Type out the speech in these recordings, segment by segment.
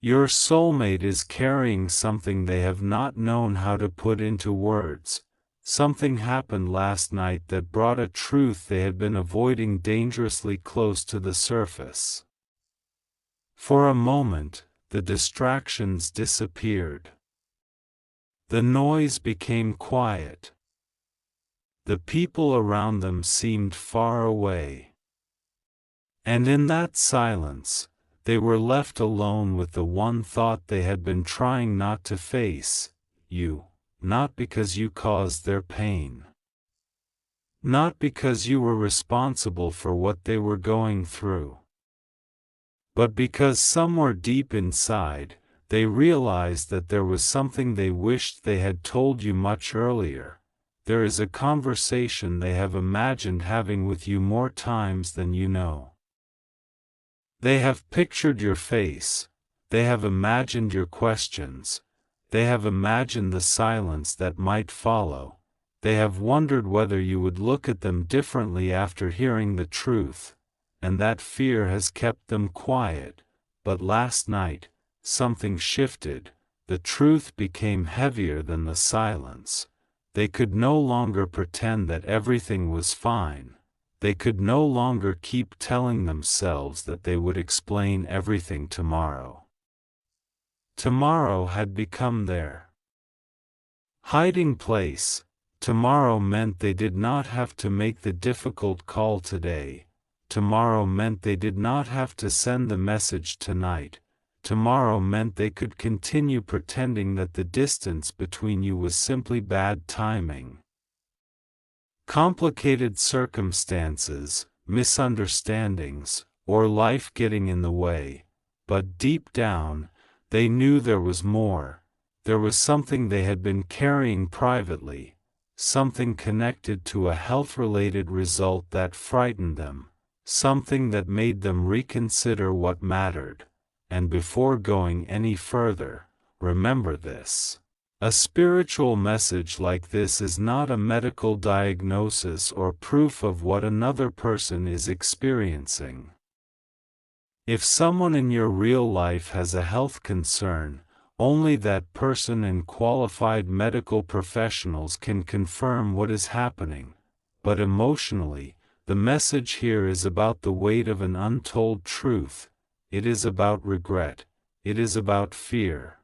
Your soulmate is carrying something they have not known how to put into words. Something happened last night that brought a truth they had been avoiding dangerously close to the surface. For a moment, the distractions disappeared. The noise became quiet. The people around them seemed far away. And in that silence, they were left alone with the one thought they had been trying not to face: you. Not because you caused their pain. Not because you were responsible for what they were going through. But because somewhere deep inside, they realized that there was something they wished they had told you much earlier. There is a conversation they have imagined having with you more times than you know. They have pictured your face. They have imagined your questions. They have imagined the silence that might follow. They have wondered whether you would look at them differently after hearing the truth, and that fear has kept them quiet. But last night, something shifted. The truth became heavier than the silence. They could no longer pretend that everything was fine. They could no longer keep telling themselves that they would explain everything tomorrow. Tomorrow had become their hiding place. Tomorrow meant they did not have to make the difficult call today. Tomorrow meant they did not have to send the message tonight. Tomorrow meant they could continue pretending that the distance between you was simply bad timing. Complicated circumstances, misunderstandings, or life getting in the way. But deep down, they knew there was more. There was something they had been carrying privately, something connected to a health-related result that frightened them, something that made them reconsider what mattered. And before going any further, remember this. A spiritual message like this is not a medical diagnosis or proof of what another person is experiencing. If someone in your real life has a health concern, only that person and qualified medical professionals can confirm what is happening. But emotionally, the message here is about the weight of an untold truth. It is about regret. It is about fear.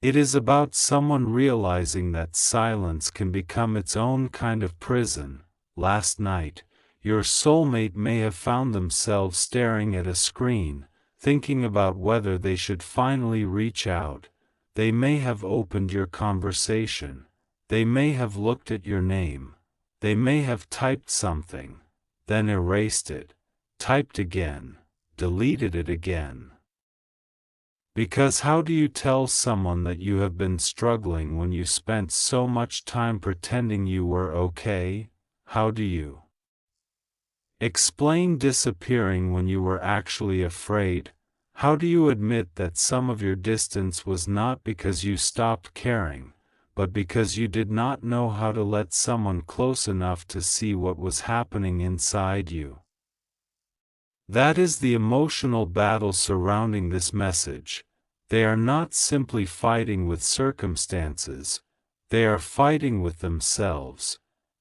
It is about someone realizing that silence can become its own kind of prison. Last night, your soulmate may have found themselves staring at a screen, thinking about whether they should finally reach out. They may have opened your conversation. They may have looked at your name. They may have typed something, then erased it, typed again, deleted it again. Because how do you tell someone that you have been struggling when you spent so much time pretending you were okay? How do you explain disappearing when you were actually afraid? How do you admit that some of your distance was not because you stopped caring, but because you did not know how to let someone close enough to see what was happening inside you? That is the emotional battle surrounding this message. They are not simply fighting with circumstances, they are fighting with themselves.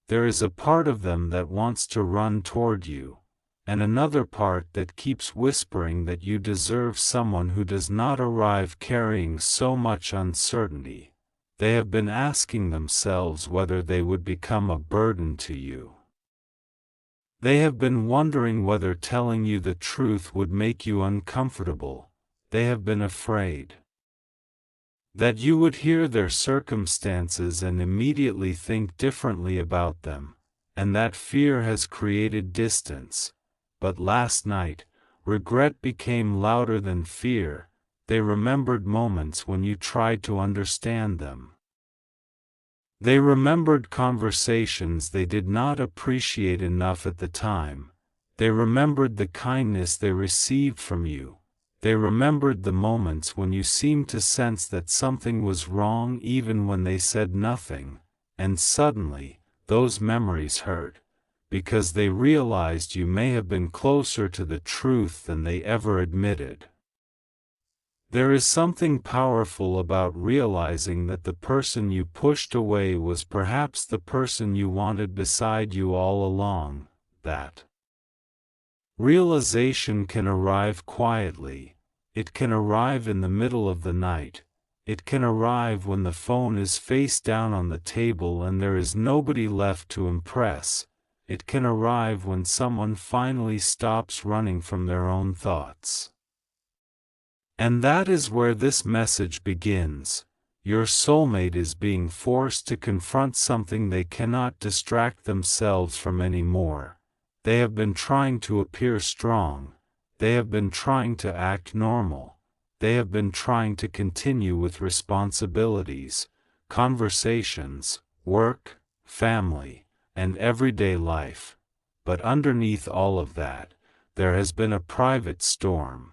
There is a part of them that wants to run toward you, and another part that keeps whispering that you deserve someone who does not arrive carrying so much uncertainty. They have been asking themselves whether they would become a burden to you. They have been wondering whether telling you the truth would make you uncomfortable. They have been afraid that you would hear their circumstances and immediately think differently about them, and that fear has created distance. But last night, regret became louder than fear. They remembered moments when you tried to understand them. They remembered conversations they did not appreciate enough at the time. They remembered the kindness they received from you. They remembered the moments when you seemed to sense that something was wrong even when they said nothing, and suddenly, those memories hurt, because they realized you may have been closer to the truth than they ever admitted. There is something powerful about realizing that the person you pushed away was perhaps the person you wanted beside you all along. That realization can arrive quietly. It can arrive in the middle of the night. It can arrive when the phone is face down on the table and there is nobody left to impress. It can arrive when someone finally stops running from their own thoughts. And that is where this message begins. Your soulmate is being forced to confront something they cannot distract themselves from anymore. They have been trying to appear strong. They have been trying to act normal. They have been trying to continue with responsibilities, conversations, work, family, and everyday life. But underneath all of that, there has been a private storm.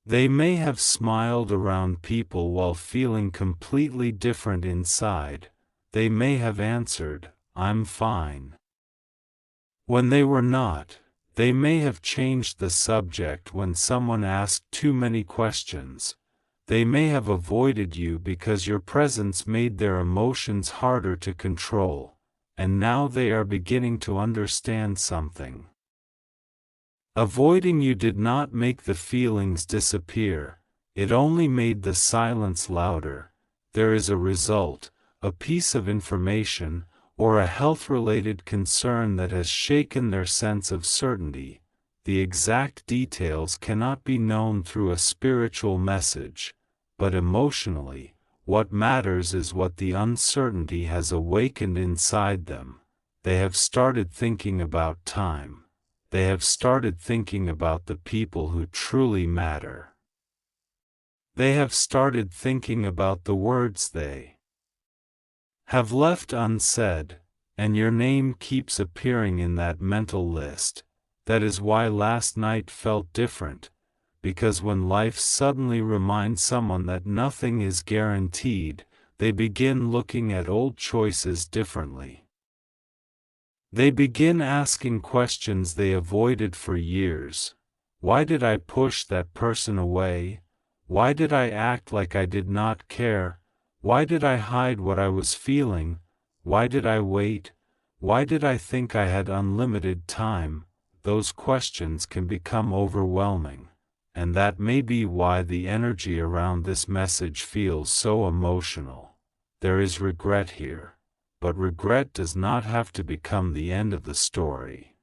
They may have smiled around people while feeling completely different inside. They may have answered, "I'm fine," when they were not. They may have changed the subject when someone asked too many questions. They may have avoided you because your presence made their emotions harder to control. And now they are beginning to understand something. Avoiding you did not make the feelings disappear, it only made the silence louder. There is a result, a piece of information, or a health-related concern that has shaken their sense of certainty. The exact details cannot be known through a spiritual message, but emotionally, what matters is what the uncertainty has awakened inside them. They have started thinking about time. They have started thinking about the people who truly matter. They have started thinking about the words they have left unsaid, and your name keeps appearing in that mental list. That is why last night felt different, because when life suddenly reminds someone that nothing is guaranteed, they begin looking at old choices differently. They begin asking questions they avoided for years. Why did I push that person away? Why did I act like I did not care? Why did I hide what I was feeling? Why did I wait? Why did I think I had unlimited time? Those questions can become overwhelming, and that may be why the energy around this message feels so emotional. There is regret here. But regret does not have to become the end of the story.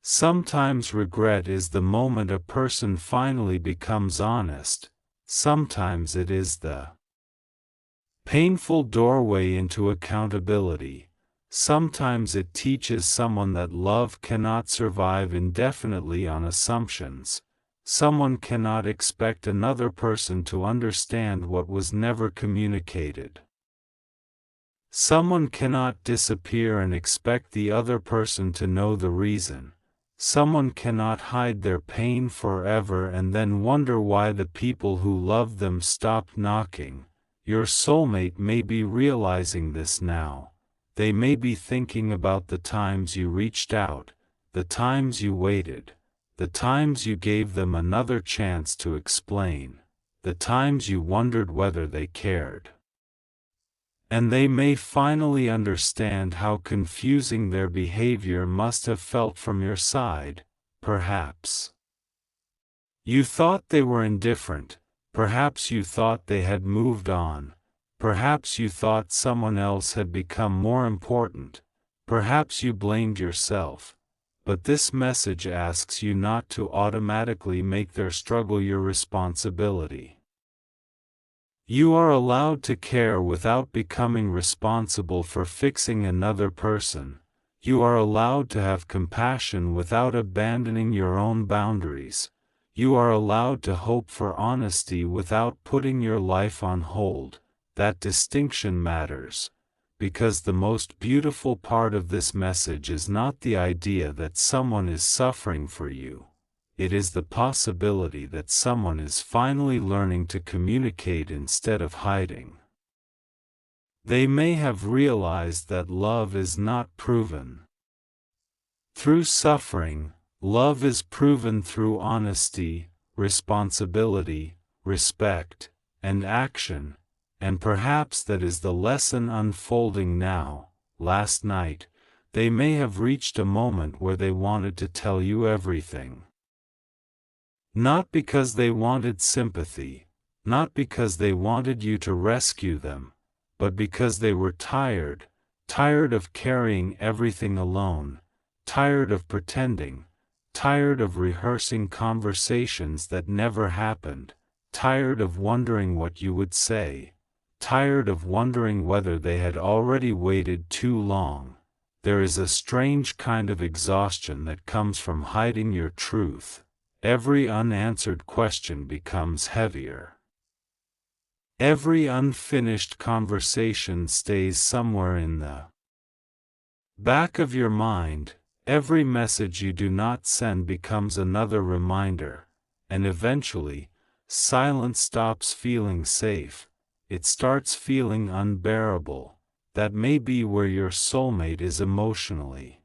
Sometimes regret is the moment a person finally becomes honest. Sometimes it is the painful doorway into accountability. Sometimes it teaches someone that love cannot survive indefinitely on assumptions. Someone cannot expect another person to understand what was never communicated. Someone cannot disappear and expect the other person to know the reason. Someone cannot hide their pain forever and then wonder why the people who love them stopped knocking. Your soulmate may be realizing this now. They may be thinking about the times you reached out, the times you waited, the times you gave them another chance to explain, the times you wondered whether they cared. And they may finally understand how confusing their behavior must have felt from your side, perhaps. You thought they were indifferent, perhaps you thought they had moved on, perhaps you thought someone else had become more important, perhaps you blamed yourself, but this message asks you not to automatically make their struggle your responsibility. You are allowed to care without becoming responsible for fixing another person. You are allowed to have compassion without abandoning your own boundaries. You are allowed to hope for honesty without putting your life on hold. That distinction matters, because the most beautiful part of this message is not the idea that someone is suffering for you. It is the possibility that someone is finally learning to communicate instead of hiding. They may have realized that love is not proven through suffering. Love is proven through honesty, responsibility, respect, and action, and perhaps that is the lesson unfolding now. Last night, they may have reached a moment where they wanted to tell you everything. Not because they wanted sympathy, not because they wanted you to rescue them, but because they were tired of carrying everything alone, tired of pretending, tired of rehearsing conversations that never happened, tired of wondering what you would say, tired of wondering whether they had already waited too long. There is a strange kind of exhaustion that comes from hiding your truth. Every unanswered question becomes heavier. Every unfinished conversation stays somewhere in the back of your mind. Every message you do not send becomes another reminder, and eventually, silence stops feeling safe. It starts feeling unbearable. That may be where your soulmate is emotionally.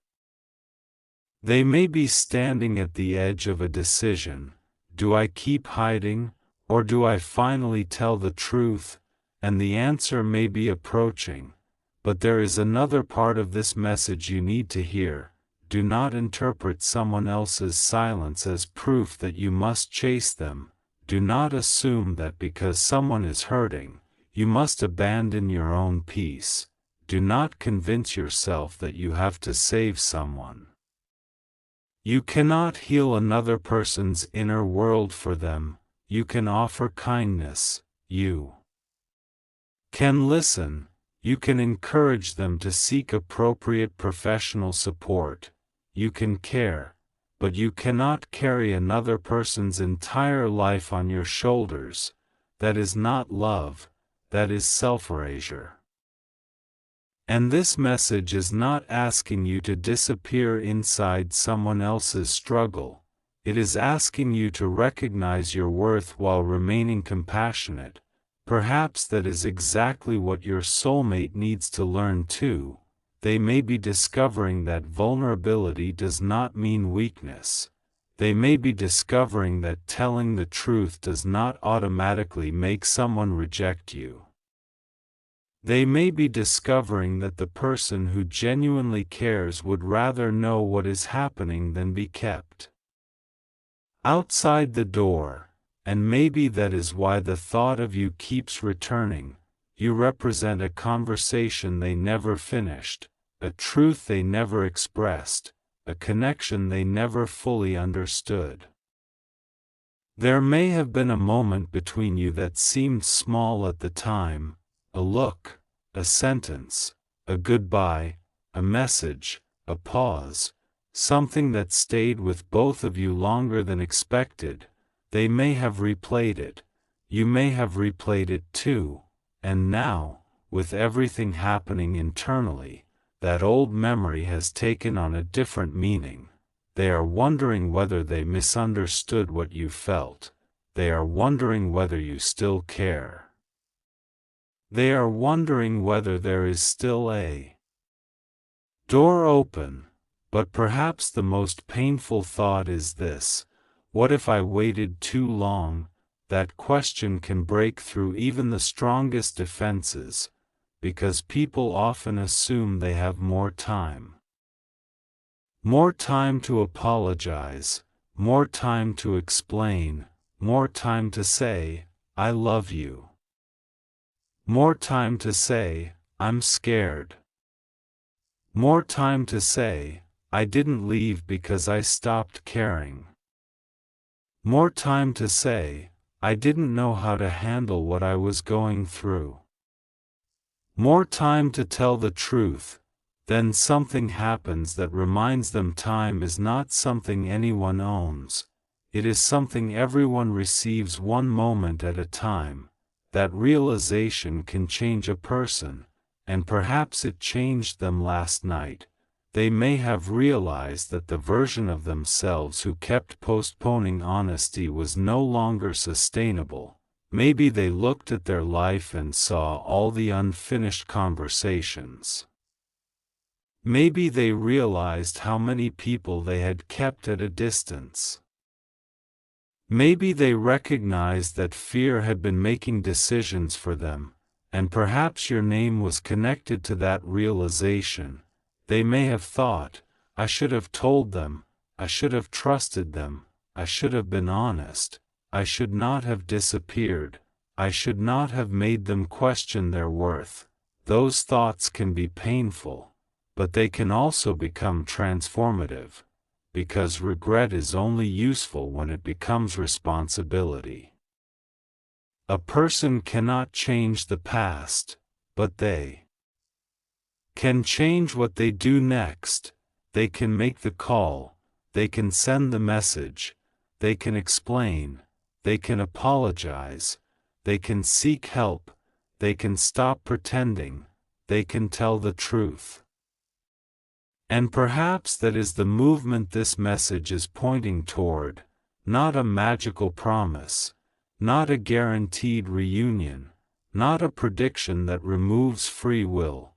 They may be standing at the edge of a decision. Do I keep hiding, or do I finally tell the truth? And the answer may be approaching. But there is another part of this message you need to hear. Do not interpret someone else's silence as proof that you must chase them. Do not assume that because someone is hurting, you must abandon your own peace. Do not convince yourself that you have to save someone. You cannot heal another person's inner world for them. You can offer kindness. You can listen. You can encourage them to seek appropriate professional support. You can care, but you cannot carry another person's entire life on your shoulders. That is not love, that is self-erasure. And this message is not asking you to disappear inside someone else's struggle. It is asking you to recognize your worth while remaining compassionate. Perhaps that is exactly what your soulmate needs to learn too. They may be discovering that vulnerability does not mean weakness. They may be discovering that telling the truth does not automatically make someone reject you. They may be discovering that the person who genuinely cares would rather know what is happening than be kept outside the door, and maybe that is why the thought of you keeps returning. You represent a conversation they never finished, a truth they never expressed, a connection they never fully understood. There may have been a moment between you that seemed small at the time, a look, a sentence, a goodbye, a message, a pause, something that stayed with both of you longer than expected. They may have replayed it. You may have replayed it too. And now, with everything happening internally, that old memory has taken on a different meaning. They are wondering whether they misunderstood what you felt. They are wondering whether you still care. They are wondering whether there is still a door open. But perhaps the most painful thought is this: what if I waited too long? That question can break through even the strongest defenses, because people often assume they have more time. More time to apologize, more time to explain, more time to say, I love you. More time to say, I'm scared. More time to say, I didn't leave because I stopped caring. More time to say, I didn't know how to handle what I was going through. More time to tell the truth. Then something happens that reminds them time is not something anyone owns. It is something everyone receives one moment at a time. That realization can change a person, and perhaps it changed them last night. They may have realized that the version of themselves who kept postponing honesty was no longer sustainable. Maybe they looked at their life and saw all the unfinished conversations. Maybe they realized how many people they had kept at a distance. Maybe they recognized that fear had been making decisions for them, and perhaps your name was connected to that realization. They may have thought, I should have told them, I should have trusted them, I should have been honest, I should not have disappeared, I should not have made them question their worth. Those thoughts can be painful, but they can also become transformative, because regret is only useful when it becomes responsibility. A person cannot change the past, but they can change what they do next. They can make the call, they can send the message, they can explain, they can apologize, they can seek help, they can stop pretending, they can tell the truth. And perhaps that is the movement this message is pointing toward, not a magical promise, not a guaranteed reunion, not a prediction that removes free will,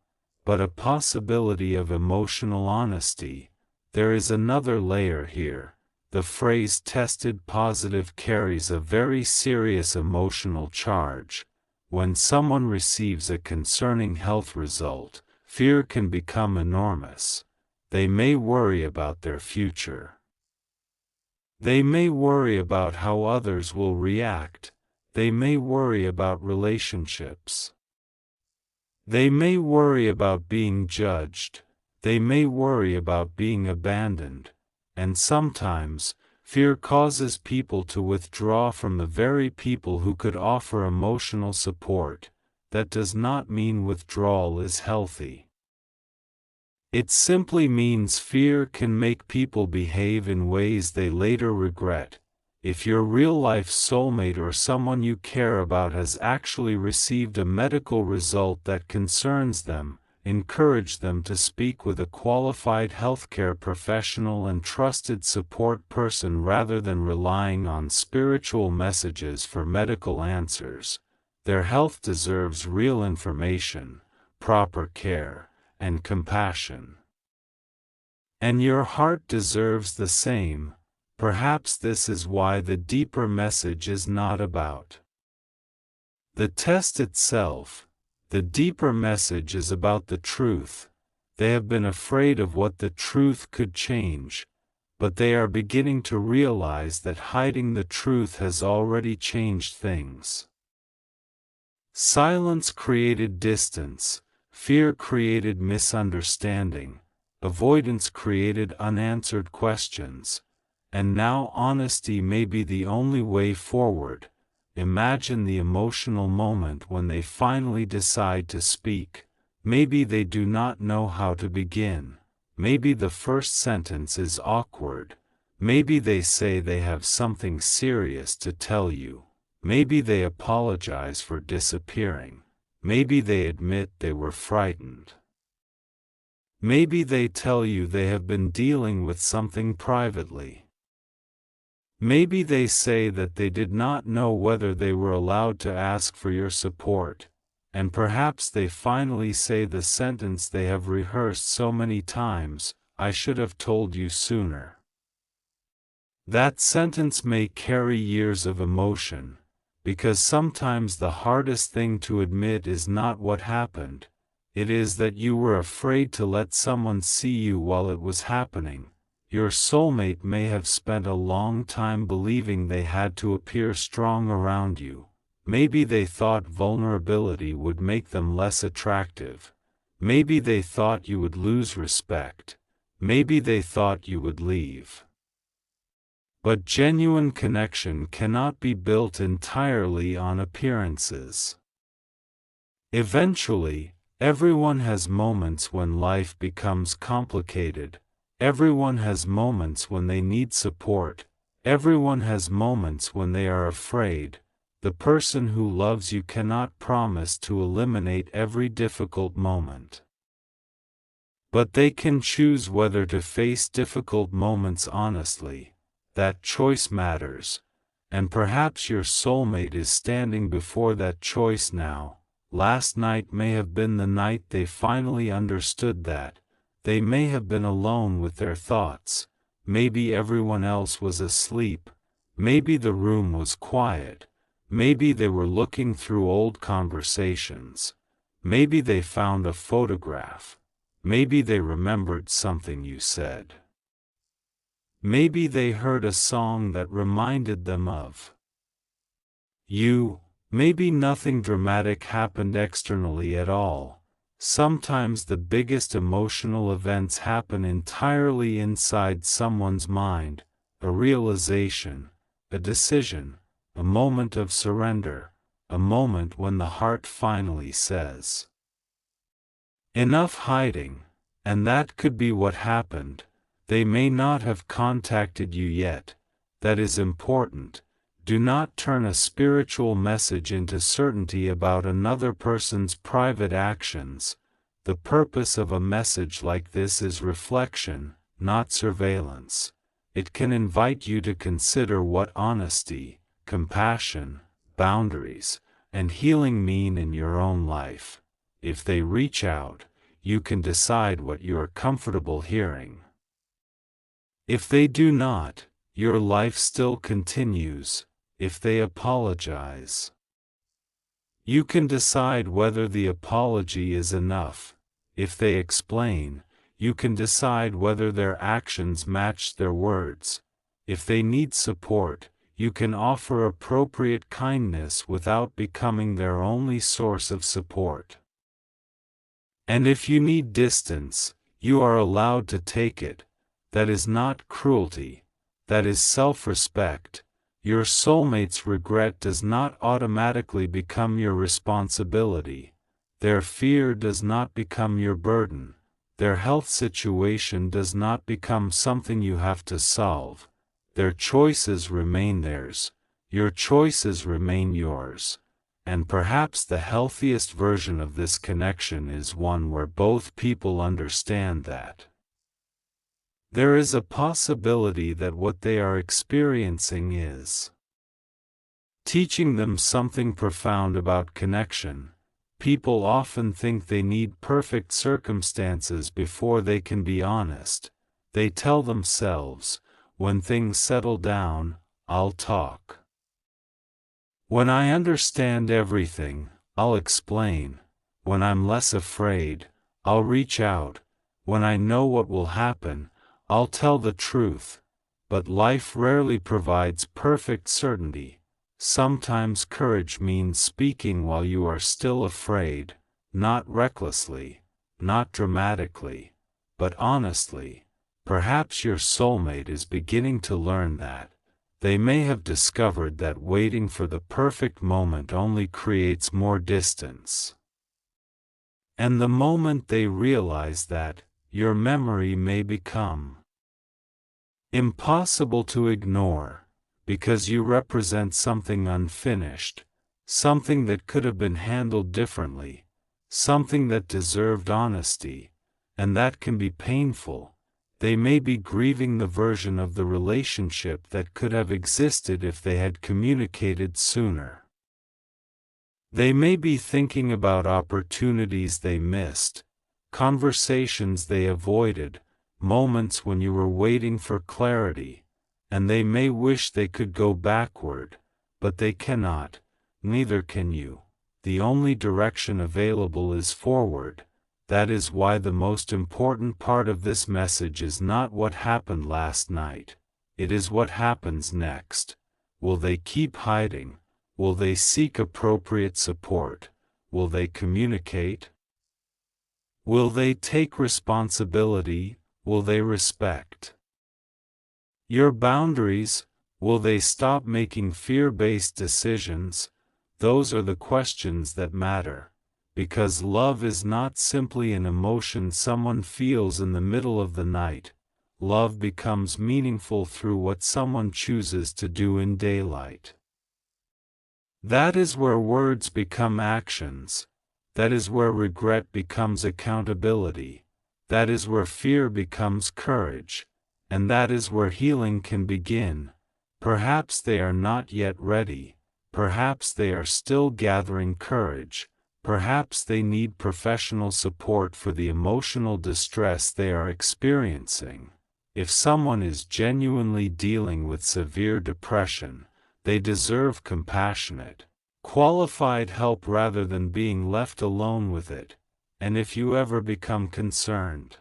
but a possibility of emotional honesty. There is another layer here. The phrase tested positive carries a very serious emotional charge. When someone receives a concerning health result, fear can become enormous. They may worry about their future. They may worry about how others will react. They may worry about relationships. They may worry about being judged. They may worry about being abandoned. And sometimes, fear causes people to withdraw from the very people who could offer emotional support. That does not mean withdrawal is healthy. It simply means fear can make people behave in ways they later regret. If your real-life soulmate or someone you care about has actually received a medical result that concerns them, encourage them to speak with a qualified healthcare professional and trusted support person rather than relying on spiritual messages for medical answers. Their health deserves real information, proper care, and compassion. And your heart deserves the same. Perhaps this is why the deeper message is not about the test itself. The deeper message is about the truth. They have been afraid of what the truth could change, but they are beginning to realize that hiding the truth has already changed things. Silence created distance, fear created misunderstanding, avoidance created unanswered questions. And now honesty may be the only way forward. Imagine the emotional moment when they finally decide to speak. Maybe they do not know how to begin. Maybe the first sentence is awkward. Maybe they say they have something serious to tell you. Maybe they apologize for disappearing. Maybe they admit they were frightened. Maybe they tell you they have been dealing with something privately. Maybe they say that they did not know whether they were allowed to ask for your support, and perhaps they finally say the sentence they have rehearsed so many times, I should have told you sooner. That sentence may carry years of emotion, because sometimes the hardest thing to admit is not what happened, it is that you were afraid to let someone see you while it was happening. Your soulmate may have spent a long time believing they had to appear strong around you. Maybe they thought vulnerability would make them less attractive. Maybe they thought you would lose respect. Maybe they thought you would leave. But genuine connection cannot be built entirely on appearances. Eventually, everyone has moments when life becomes complicated. Everyone has moments when they need support. Everyone has moments when they are afraid. The person who loves you cannot promise to eliminate every difficult moment. But they can choose whether to face difficult moments honestly. That choice matters. And perhaps your soulmate is standing before that choice now. Last night may have been the night they finally understood that. They may have been alone with their thoughts. Maybe everyone else was asleep. Maybe the room was quiet. Maybe they were looking through old conversations. Maybe they found a photograph. Maybe they remembered something you said. Maybe they heard a song that reminded them of you. Maybe nothing dramatic happened externally at all. Sometimes the biggest emotional events happen entirely inside someone's mind, a realization, a decision, a moment of surrender, a moment when the heart finally says, "Enough hiding," and that could be what happened. They may not have contacted you yet. That is important. Do not turn a spiritual message into certainty about another person's private actions. The purpose of a message like this is reflection, not surveillance. It can invite you to consider what honesty, compassion, boundaries, and healing mean in your own life. If they reach out, you can decide what you are comfortable hearing. If they do not, your life still continues. If they apologize, you can decide whether the apology is enough. If they explain, you can decide whether their actions match their words. If they need support, you can offer appropriate kindness without becoming their only source of support. And if you need distance, you are allowed to take it. That is not cruelty. That is self-respect. Your soulmate's regret does not automatically become your responsibility. Their fear does not become your burden. Their health situation does not become something you have to solve. Their choices remain theirs. Your choices remain yours. And perhaps the healthiest version of this connection is one where both people understand that there is a possibility that what they are experiencing is teaching them something profound about connection. People often think they need perfect circumstances before they can be honest. They tell themselves, "When things settle down, I'll talk. When I understand everything, I'll explain. When I'm less afraid, I'll reach out. When I know what will happen, I'll tell the truth." But life rarely provides perfect certainty. Sometimes courage means speaking while you are still afraid, not recklessly, not dramatically, but honestly. Perhaps your soulmate is beginning to learn that. They may have discovered that waiting for the perfect moment only creates more distance. And the moment they realize that, your memory may become impossible to ignore, because you represent something unfinished, something that could have been handled differently, something that deserved honesty, and that can be painful. They may be grieving the version of the relationship that could have existed if they had communicated sooner. They may be thinking about opportunities they missed, conversations they avoided, moments when you were waiting for clarity, and they may wish they could go backward, but they cannot, neither can you. The only direction available is forward. That is why the most important part of this message is not what happened last night. It is what happens next. Will they keep hiding? Will they seek appropriate support? Will they communicate? Will they take responsibility? Will they respect your boundaries? Will they stop making fear-based decisions? Those are the questions that matter. Because love is not simply an emotion someone feels in the middle of the night. Love becomes meaningful through what someone chooses to do in daylight. That is where words become actions. That is where regret becomes accountability. That is where fear becomes courage. And that is where healing can begin. Perhaps they are not yet ready. Perhaps they are still gathering courage. Perhaps they need professional support for the emotional distress they are experiencing. If someone is genuinely dealing with severe depression, they deserve compassionate, qualified help rather than being left alone with it. And if you ever become concerned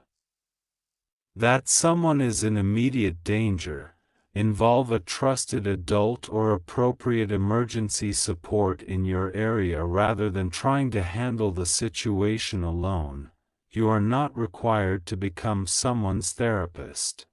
that someone is in immediate danger, involve a trusted adult or appropriate emergency support in your area rather than trying to handle the situation alone. You are not required to become someone's therapist,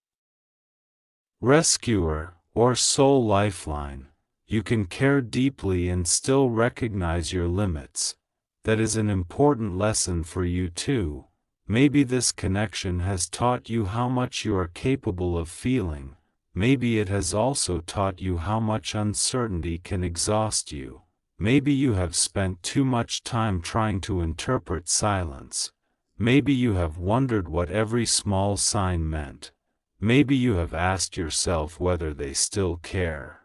rescuer, or soul lifeline. You can care deeply and still recognize your limits. That is an important lesson for you too. Maybe this connection has taught you how much you are capable of feeling. Maybe it has also taught you how much uncertainty can exhaust you. Maybe you have spent too much time trying to interpret silence. Maybe you have wondered what every small sign meant. Maybe you have asked yourself whether they still care.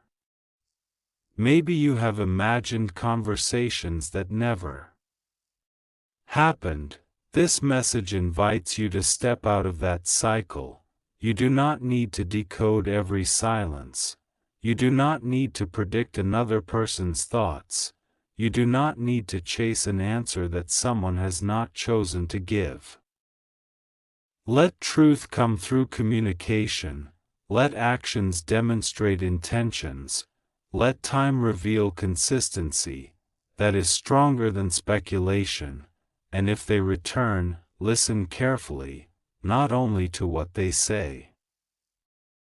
Maybe you have imagined conversations that never happened. This message invites you to step out of that cycle. You do not need to decode every silence. You do not need to predict another person's thoughts. You do not need to chase an answer that someone has not chosen to give. Let truth come through communication. Let actions demonstrate intentions. Let time reveal consistency that is stronger than speculation. And if they return, listen carefully, not only to what they say,